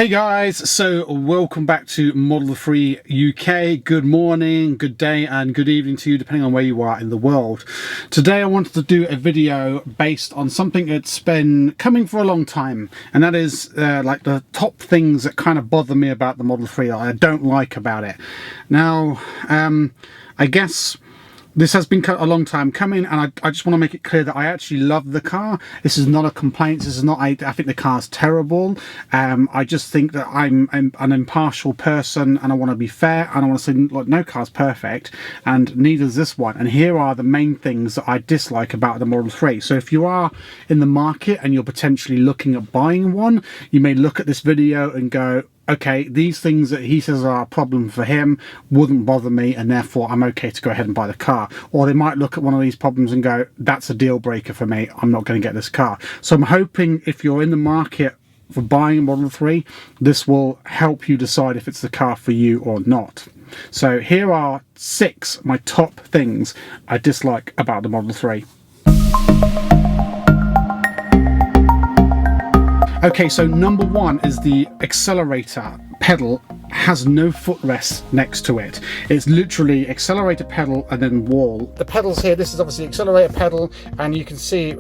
Hey guys, so welcome back to Model 3 UK. Good morning, good day and good evening to you depending on where you are in the world. Today I wanted to do a video based on something that's been coming for a long time, and that is like the top things that kind of bother me about the Model 3 that I don't like about it. Now, I guess this has been a long time coming, and I just want to make it clear that I actually love the car. This is not a complaint. This is not, I think the car's terrible. I just think that I'm an impartial person and I want to be fair, and I want to say, look, no car's perfect and neither is this one. And here are the main things that I dislike about the Model 3. So if you are in the market and you're potentially looking at buying one, you may look at this video and go, okay, these things that he says are a problem for him wouldn't bother me, and therefore I'm okay to go ahead and buy the car. Or they might look at one of these problems and go, that's a deal breaker for me, I'm not going to get this car. So I'm hoping if you're in the market for buying a Model 3, this will help you decide if it's the car for you or not. So here are 6 my top things I dislike about the Model 3. Okay, so number 1 is the accelerator pedal has no footrest next to it. It's literally accelerator pedal and then wall. The pedals here, this is obviously accelerator pedal, and you can see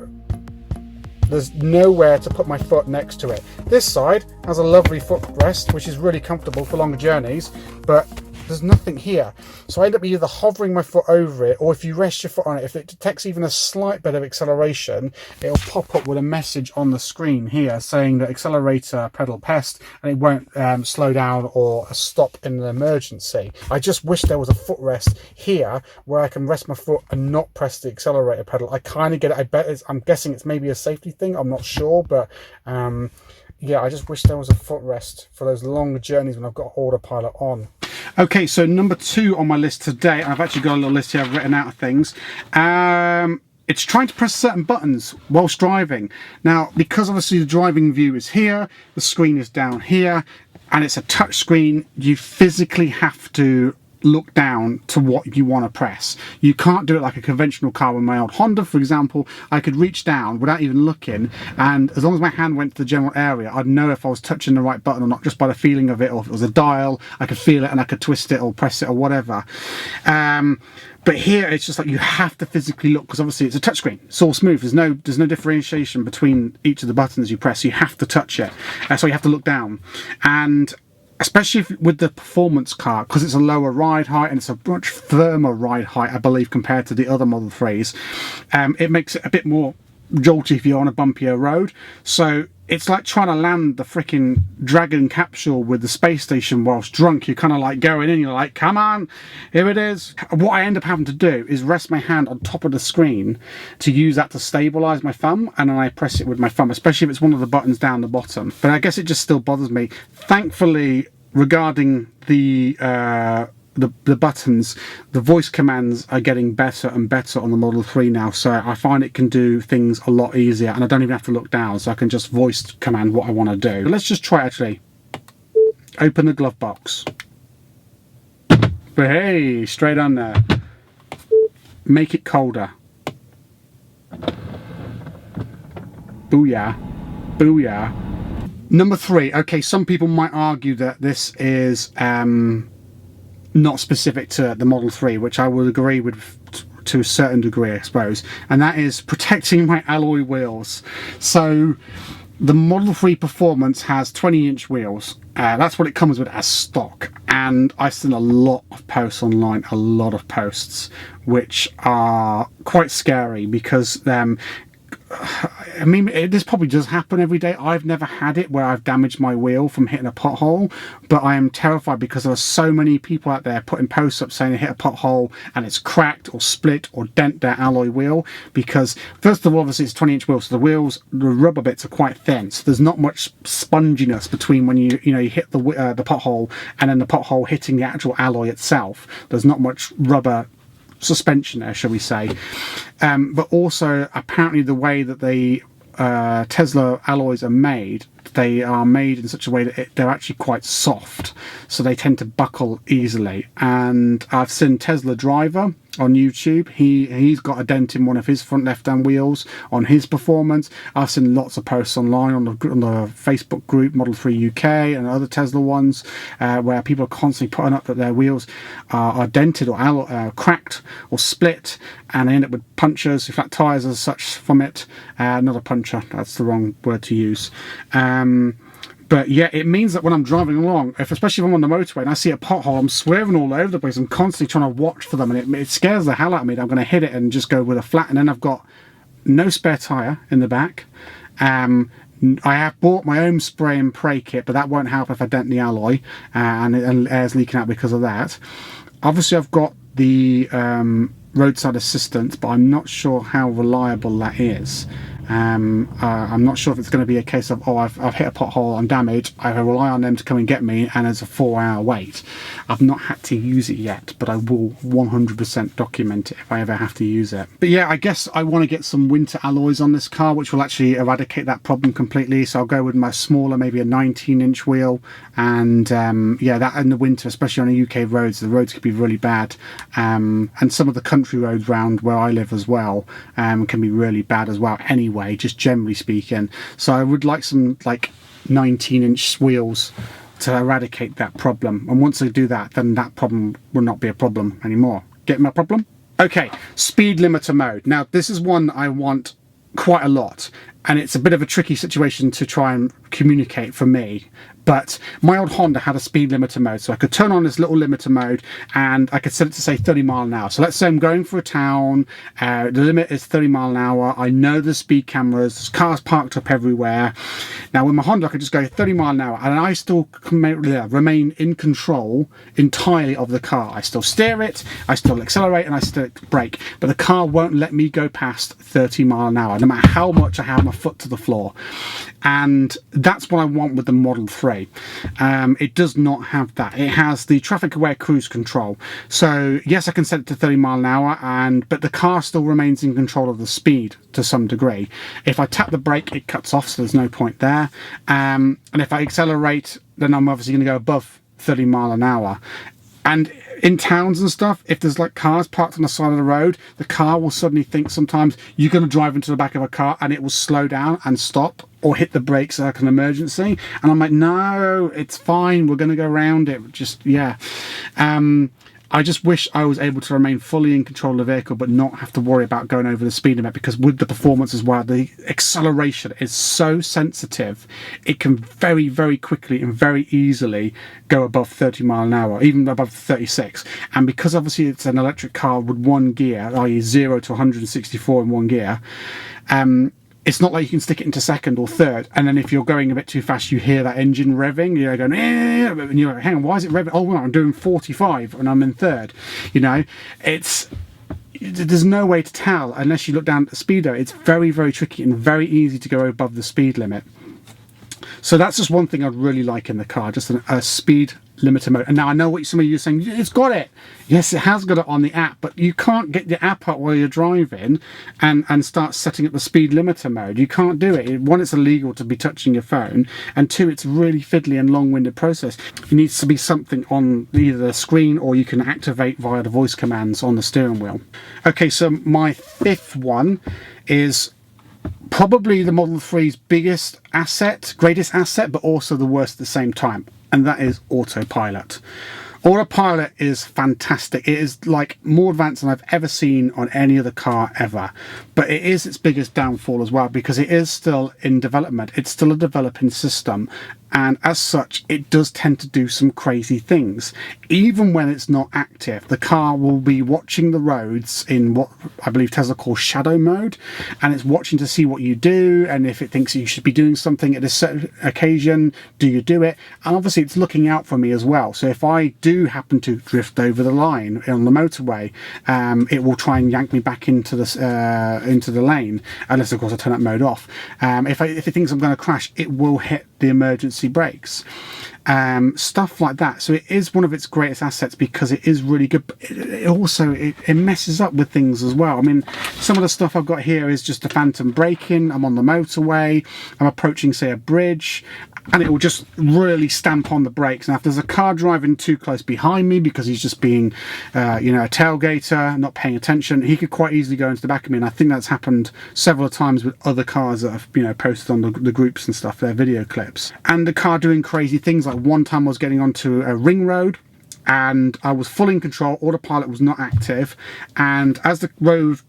there's nowhere to put my foot next to it. This side has a lovely footrest, which is really comfortable for longer journeys, but there's nothing here. So I end up either hovering my foot over it, or if you rest your foot on it, if it detects even a slight bit of acceleration, it'll pop up with a message on the screen here saying that accelerator pedal pest, and it won't slow down or stop in an emergency. I just wish there was a footrest here where I can rest my foot and not press the accelerator pedal. I kind of get it. I'm guessing it's maybe a safety thing, I'm not sure, but yeah, I just wish there was a footrest for those longer journeys when I've got Autopilot on. Okay, so number 2 on my list today, I've actually got a little list here I've written out of things. It's trying to press certain buttons whilst driving. Now, because obviously the driving view is here, the screen is down here, and it's a touch screen, you physically have to look down to what you want to press. You can't do it like a conventional car. With my old Honda, for example, I could reach down without even looking, and as long as my hand went to the general area, I'd know if I was touching the right button or not, just by the feeling of it, or if it was a dial, I could feel it and I could twist it or press it or whatever. But here it's just like you have to physically look, because obviously it's a touchscreen. It's all smooth. There's no differentiation between each of the buttons you press. You have to touch it, so you have to look down. And especially with the performance car, because it's a lower ride height and it's a much firmer ride height, I believe, compared to the other Model 3s, it makes it a bit more jolty if you're on a bumpier road. So it's like trying to land the freaking Dragon capsule with the space station whilst drunk. You're kind of like going in, you're like, come on, here it is. What I end up having to do is rest my hand on top of the screen to use that to stabilize my thumb, and then I press it with my thumb, especially if it's one of the buttons down the bottom. But I guess it just still bothers me. Thankfully, regarding the buttons, the voice commands are getting better and better on the Model 3 now, so I find it can do things a lot easier, and I don't even have to look down, so I can just voice command what I want to do. Let's just try, actually. Open the glove box. But hey, straight on there. Make it colder. Booyah. Booyah. Number 3, okay, some people might argue that this is not specific to the Model 3, which I would agree with to a certain degree, I suppose, and that is protecting my alloy wheels. So the Model 3 Performance has 20-inch wheels. That's what it comes with as stock, and I've seen a lot of posts online, a lot of posts, which are quite scary, because I mean, this probably does happen every day. I've never had it where I've damaged my wheel from hitting a pothole, but I am terrified because there are so many people out there putting posts up saying they hit a pothole and it's cracked or split or dent their alloy wheel. Because first of all, obviously it's 20-inch wheels, so the wheels, the rubber bits are quite thin, so there's not much sponginess between when you hit the pothole and then the pothole hitting the actual alloy itself. There's not much rubber suspension there, shall we say. But also, apparently, the way that the Tesla alloys are made, they are made in such a way that they're actually quite soft, so they tend to buckle easily. And I've seen Tesla Driver, on YouTube. He's got a dent in one of his front left-hand wheels on his performance. I've seen lots of posts online on the Facebook group Model 3 UK and other Tesla ones where people are constantly putting up that their wheels are dented or cracked or split, and they end up with punctures, flat tires as such from it. Not a puncture, that's the wrong word to use. But yeah, it means that when I'm driving along, especially if I'm on the motorway and I see a pothole, I'm swerving all over the place. I'm constantly trying to watch for them, and it scares the hell out of me that I'm going to hit it and just go with a flat, and then I've got no spare tyre in the back. I have bought my own spray and pray kit, but that won't help if I dent the alloy and air's leaking out because of that. Obviously, I've got the roadside assistance, but I'm not sure how reliable that is. I'm not sure if it's going to be a case of, oh, I've hit a pothole, I'm damaged, I rely on them to come and get me, and it's a 4-hour wait. I've not had to use it yet, but I will 100% document it if I ever have to use it. But yeah, I guess I want to get some winter alloys on this car, which will actually eradicate that problem completely. So I'll go with my smaller, maybe a 19-inch wheel, and yeah, that in the winter, especially on the UK roads, the roads could be really bad, and some of the country roads around where I live as well can be really bad as well anyway, just generally speaking. So I would like some like 19-inch wheels to eradicate that problem, and once I do that, then that problem will not be a problem anymore. Get my problem? Okay, speed limiter mode. Now this is one I want quite a lot, and it's a bit of a tricky situation to try and communicate for me, but my old Honda had a speed limiter mode, so I could turn on this little limiter mode and I could set it to say 30 mile an hour. So let's say I'm going for a town, the limit is 30 mile an hour, I know there's speed cameras, there's cars parked up everywhere. Now with my Honda I could just go 30 mile an hour and I still remain in control entirely of the car. I still steer it, I still accelerate, and I still brake, but the car won't let me go past 30 mile an hour no matter how much I have my foot to the floor. And that's what I want with the Model 3. It does not have that. It has the traffic aware cruise control. So yes, I can set it to 30 mile an hour, but the car still remains in control of the speed to some degree. If I tap the brake, it cuts off, so there's no point there. And if I accelerate, then I'm obviously going to go above 30 mile an hour. And in towns and stuff, if there's like cars parked on the side of the road, the car will suddenly think sometimes you're going to drive into the back of a car, and it will slow down and stop or hit the brakes like an emergency. And I'm like, no, it's fine, we're going to go around it. Just, yeah. I just wish I was able to remain fully in control of the vehicle but not have to worry about going over the speed limit, because with the performance as well, the acceleration is so sensitive, it can very, very quickly and very easily go above 30 mile an hour, even above 36. And because obviously it's an electric car with one gear, i.e. 0 to 164 in one gear, it's not like you can stick it into second or third, and then if you're going a bit too fast, you hear that engine revving, you're going, and you're like, hang on, why is it revving? Oh, well, I'm doing 45 and I'm in third. You know, there's no way to tell unless you look down at the speedo. It's very, very tricky and very easy to go above the speed limit. So that's just one thing I'd really like in the car, just a speed limiter mode. And now I know what some of you are saying, it's got it. Yes, it has got it on the app, but you can't get the app up while you're driving and start setting up the speed limiter mode. You can't do it. One, it's illegal to be touching your phone, and two, it's a really fiddly and long-winded process. It needs to be something on either the screen or you can activate via the voice commands on the steering wheel. Okay, so my fifth one is probably the Model 3's biggest asset, greatest asset, but also the worst at the same time, and that is Autopilot. Autopilot is fantastic. It is like more advanced than I've ever seen on any other car ever, but it is its biggest downfall as well, because it is still in development. It's still a developing system, and as such it does tend to do some crazy things. Even when it's not active, the car will be watching the roads in what I believe Tesla calls shadow mode, and it's watching to see what you do, and if it thinks you should be doing something at a certain occasion, do you do it? And obviously it's looking out for me as well. So if I do happen to drift over the line on the motorway, it will try and yank me back into the lane, unless of course I turn that mode off. If it thinks I'm going to crash, it will hit the emergency brakes, stuff like that. So it is one of its greatest assets because it is really good, but it also messes up with things as well. I mean, some of the stuff I've got here is just a phantom braking. I'm on the motorway, I'm approaching say a bridge, and it will just really stamp on the brakes. Now if there's a car driving too close behind me because he's just being you know, a tailgater, not paying attention, he could quite easily go into the back of me, and I think that's happened several times with other cars that have, you know, posted on the groups and stuff, their video clips. And the car doing crazy things, like one time I was getting onto a ring road and I was full in control, autopilot was not active, and as the road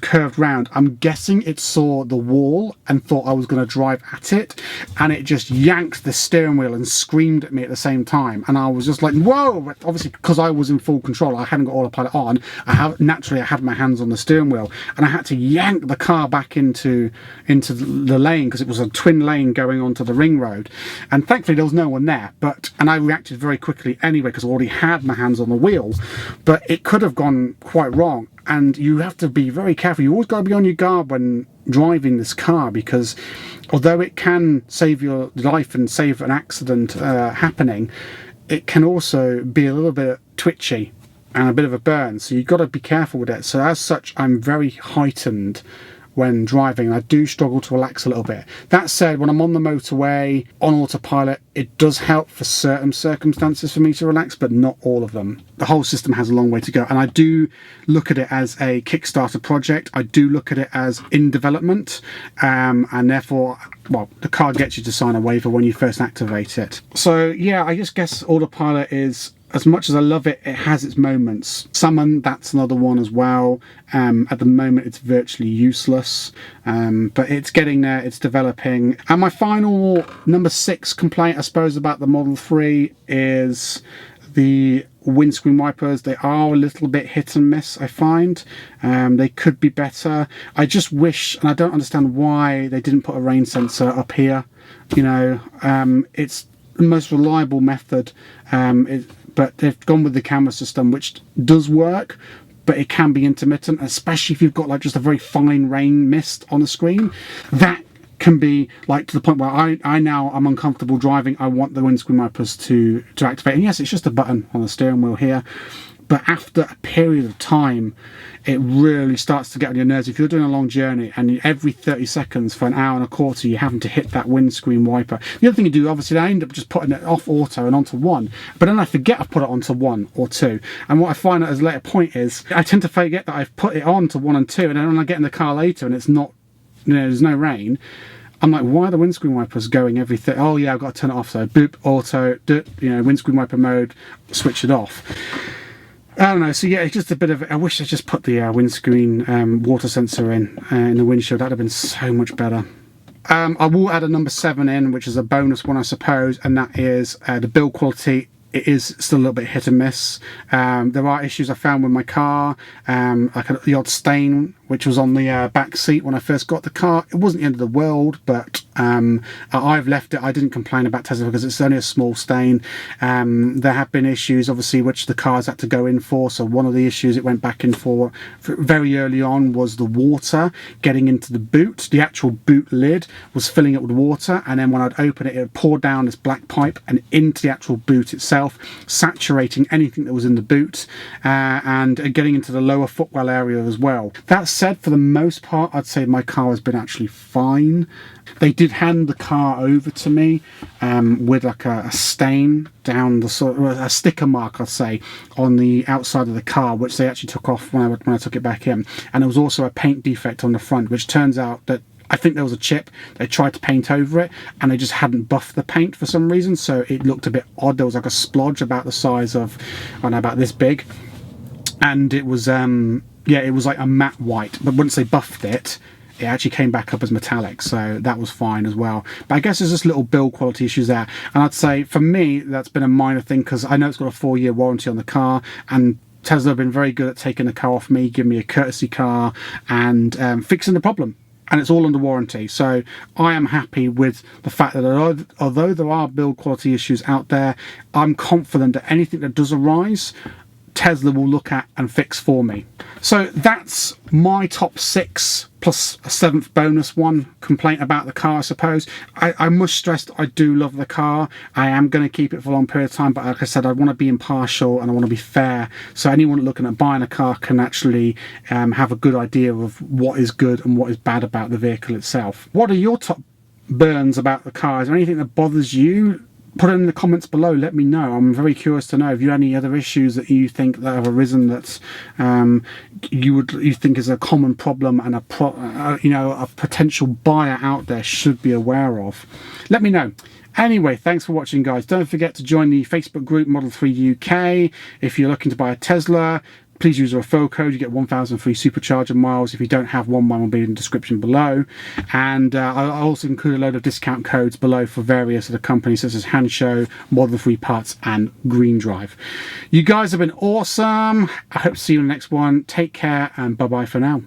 curved round, I'm guessing it saw the wall and thought I was going to drive at it, and it just yanked the steering wheel and screamed at me at the same time. And I was just like, whoa! Obviously, because I was in full control, I hadn't got autopilot on. I had my hands on the steering wheel, and I had to yank the car back into the lane, because it was a twin lane going onto the ring road. And thankfully there was no one there, and I reacted very quickly anyway because I already had my hands on the wheel. But it could have gone quite wrong. And you have to be very careful. You always got to be on your guard when driving this car, because although it can save your life and save an accident happening, it can also be a little bit twitchy and a bit of a burn. So you've got to be careful with it. So as such, I'm very heightened when driving. I do struggle to relax a little bit. That said, when I'm on the motorway on autopilot, it does help for certain circumstances for me to relax, but not all of them. The whole system has a long way to go, and I do look at it as a Kickstarter project. I do look at it as in development, and therefore, well, the car gets you to sign a waiver when you first activate it. So yeah, I just guess autopilot is, as much as I love it, it has its moments. Summon, that's another one as well. At the moment it's virtually useless, but it's getting there, it's developing. And my final number 6 complaint, I suppose, about the Model 3 is the windscreen wipers. They are a little bit hit and miss, I find. They could be better. I just wish, and I don't understand why they didn't put a rain sensor up here. You know, it's the most reliable method, but they've gone with the camera system, which does work, but it can be intermittent, especially if you've got like just a very fine rain mist on the screen. That can be like to the point where I'm uncomfortable driving. I want the windscreen wipers to activate. And yes, it's just a button on the steering wheel here, but after a period of time, it really starts to get on your nerves. If you're doing a long journey and every 30 seconds for an hour and a quarter you're having to hit that windscreen wiper. The other thing you do, obviously, I end up just putting it off auto and onto 1, but then I forget I've put it onto 1 or 2. And what I find at a later point is I tend to forget that I've put it on to 1 and 2, and then when I get in the car later and it's not, you know, there's no rain, I'm like, why are the windscreen wipers going every oh yeah, I've got to turn it off. So boop, auto, you know, windscreen wiper mode, switch it off. I don't know, so yeah, it's just a bit of, I wish I just put the windscreen water sensor in the windshield. That'd have been so much better. I will add a number 7 in, which is a bonus one, I suppose, and that is the build quality. It is still a little bit hit and miss. There are issues I found with my car, like the odd stain which was on the back seat when I first got the car. It wasn't the end of the world, but I've left it. I didn't complain about Tesla because it's only a small stain. There have been issues, obviously, which the cars had to go in for. So one of the issues it went back in for very early on was the water getting into the boot. The actual boot lid was filling up with water, and then when I'd open it, it would pour down this black pipe and into the actual boot itself, saturating anything that was in the boot, and getting into the lower footwell area as well. That said, for the most part, I'd say my car has been actually fine. They did hand the car over to me with like a stain down the sort of a sticker mark, I'd say, on the outside of the car, which they actually took off when I took it back in. And there was also a paint defect on the front, which turns out that I think there was a chip. They tried to paint over it and they just hadn't buffed the paint for some reason, so it looked a bit odd. There was like a splodge about the size of, I don't know, about this big, and it was yeah, it was like a matte white, but once they buffed it, it actually came back up as metallic, so that was fine as well. But I guess there's just little build quality issues there, and I'd say for me that's been a minor thing, because I know it's got a 4-year warranty on the car, and Tesla have been very good at taking the car off me, giving me a courtesy car, and fixing the problem. And it's all under warranty, so I am happy with the fact that although there are build quality issues out there, I'm confident that anything that does arise, Tesla will look at and fix for me. So that's my top 6 plus a 7th bonus one complaint about the car, I suppose. I must stress that I do love the car. I am going to keep it for a long period of time, but like I said, I want to be impartial and I want to be fair, so anyone looking at buying a car can actually have a good idea of what is good and what is bad about the vehicle itself. What are your top burns about the car, is there anything that bothers you? Put it in the comments below. Let me know. I'm very curious to know if you have any other issues that you think that have arisen that you think is a common problem and a potential buyer out there should be aware of. Let me know. Anyway, thanks for watching, guys. Don't forget to join the Facebook group Model 3 UK. If you're looking to buy a Tesla, please use our referral code. You get 1,000 free supercharger miles. If you don't have one, mine will be in the description below. And I'll also include a load of discount codes below for various other companies such as Handshow, Model 3 Parts, and Green Drive. You guys have been awesome. I hope to see you in the next one. Take care, and bye-bye for now.